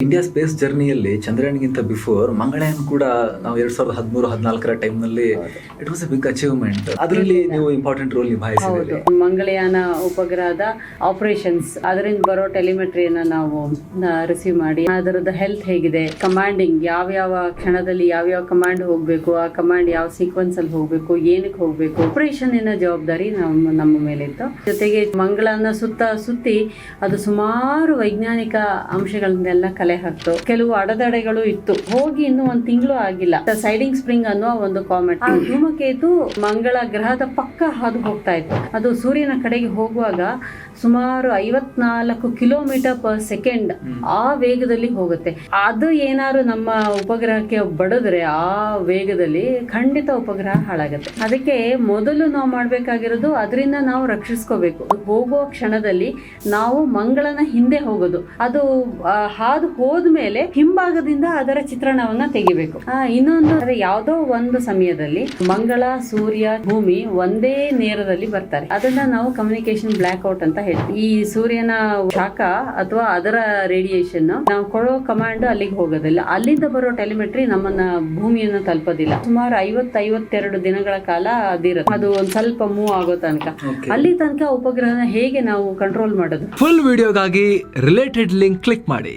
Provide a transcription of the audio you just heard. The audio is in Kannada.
ಇಂಡಿಯಾ ಸ್ಪೇಸ್ ಜರ್ನಿಯಲ್ಲಿ ಚಂದ್ರಯಾನ್ಗಿಂತ ಬಿಫೋರ್ ಮಂಗಳಯಾನ್ ಕೂಡ ನಾವು 2013-14 ಟೈಮ್ನಲ್ಲಿ it was a big achievement. ಅದರಲ್ಲಿ ನೀವು ಇಂಪಾರ್ಟೆಂಟ್ ರೋಲ್ ನಿಭಾಯಿಸಿದ್ದೀರಿ. ಮಂಗಳಯಾನ ಉಪಗ್ರಹದ ಆಪರೇಷನ್ಸ್, ಅದರಿಂದ ಬರೋ ಟೆಲಿಮೆಟ್ರಿಯನ್ನ ನಾವು ರಿಸೀವ್ ಮಾಡಿ ಅದರದ್ದು ಹೆಲ್ತ್ ಹೇಗಿದೆ, ಕಮಾಂಡಿಂಗ್ ಯಾವ ಕ್ಷಣದಲ್ಲಿ ಯಾವ ಕಮಾಂಡ್ ಹೋಗ್ಬೇಕು, ಆ ಕಮಾಂಡ್ ಯಾವ ಸೀಕ್ವೆನ್ಸ್ ಅಲ್ಲಿ ಹೋಗ್ಬೇಕು, ಏನಕ್ಕೆ ಹೋಗ್ಬೇಕು, ಆಪರೇಷನ್ ಜವಾಬ್ದಾರಿ ನಮ್ಮ ಮೇಲಿತ್ತು. ಜೊತೆಗೆ ಮಂಗಳನ ಸುತ್ತಿ ಅದು ಸುಮಾರು ವೈಜ್ಞಾನಿಕ ಅಂಶಗಳನ್ನೆಲ್ಲ ಕಲೆ ಹಾಕ್ತು. ಕೆಲವು ಅಡೆತಡೆಗಳು ಇತ್ತು. ಹೋಗಿ ಇನ್ನೂ 1 ತಿಂಗಳು ಆಗಿಲ್ಲ. ಸೈಡಿಂಗ್ ಸ್ಪ್ರಿಂಗ್ ಅನ್ನೋ ಒಂದು ಕಾಮೆಟ್, ಆ ಧೂಮಕೇತು ಮಂಗಳ ಗ್ರಹದ ಪಕ್ಕ ಹಾದು ಹೋಗ್ತಾ ಇತ್ತು. ಅದು ಸೂರ್ಯನ ಕಡೆಗೆ ಹೋಗುವಾಗ ಸುಮಾರು 54 ಕಿಲೋಮೀಟರ್ ಪರ್ ಸೆಕೆಂಡ್ ಆ ವೇಗದಲ್ಲಿ ಹೋಗುತ್ತೆ. ಅದು ಏನಾದ್ರು ನಮ್ಮ ಉಪಗ್ರಹಕ್ಕೆ ಬಡಿದ್ರೆ ಆ ವೇಗದಲ್ಲಿ ಖಂಡಿತ ಉಪಗ್ರಹ ಹಾಳಾಗುತ್ತೆ. ಅದಕ್ಕೆ ಮೊದಲು ನಾವು ಮಾಡ್ಬೇಕಾಗಿರೋದು ಅದರಿಂದ ನಾವು ರಕ್ಷಿಸ್ಕೋಬೇಕು. ಹೋಗೋ ಕ್ಷಣದಲ್ಲಿ ನಾವು ಮಂಗಳನ ಹಿಂದೆ ಹೋಗೋದು, ಅದು ಹಾದು ಹೋದ್ಮೇಲೆ ಹಿಂಭಾಗದಿಂದ ಅದರ ಚಿತ್ರಣವನ್ನ ತೆಗಿಬೇಕು. ಇನ್ನೊಂದು, ಯಾವುದೋ ಒಂದು ಸಮಯದಲ್ಲಿ ಮಂಗಳ, ಸೂರ್ಯ, ಭೂಮಿ ಒಂದೇ ನೇರದಲ್ಲಿ ಬರ್ತಾರೆ. ಅದನ್ನ ನಾವು ಕಮ್ಯುನಿಕೇಶನ್ ಬ್ಲಾಕ್ ಔಟ್ ಅಂತ ಹೇಳ್ತೀವಿ. ಈ ಸೂರ್ಯನ ಶಾಖ ಅಥವಾ ಅದರ ರೇಡಿಯೇಷನ್ ನಾವು ಕೊಡೋ ಕಮಾಂಡ್ ಅಲ್ಲಿಗೆ ಹೋಗೋದಿಲ್ಲ. ಅಲ್ಲಿಂದ ಬರೋ ಟೆಲಿಮೆಟ್ರಿ ನಮ್ಮನ್ನ ಭೂಮಿಯನ್ನು ತಲುಪೋದಿಲ್ಲ. ಸುಮಾರು 52 ದಿನಗಳ ಕಾಲ ಅದಿರುತ್ತೆ. ಅದು ಒಂದ್ ಸ್ವಲ್ಪ ಮೂವ್ ಆಗೋ ತನಕ. ಅಲ್ಲಿ ತನಕ ಉಪಗ್ರಹನ ಹೇಗೆ ನಾವು ಕಂಟ್ರೋಲ್ ಮಾಡೋದು? ಫುಲ್ ವಿಡಿಯೋಗಾಗಿ ರಿಲೇಟೆಡ್ ಲಿಂಕ್ ಕ್ಲಿಕ್ ಮಾಡಿ.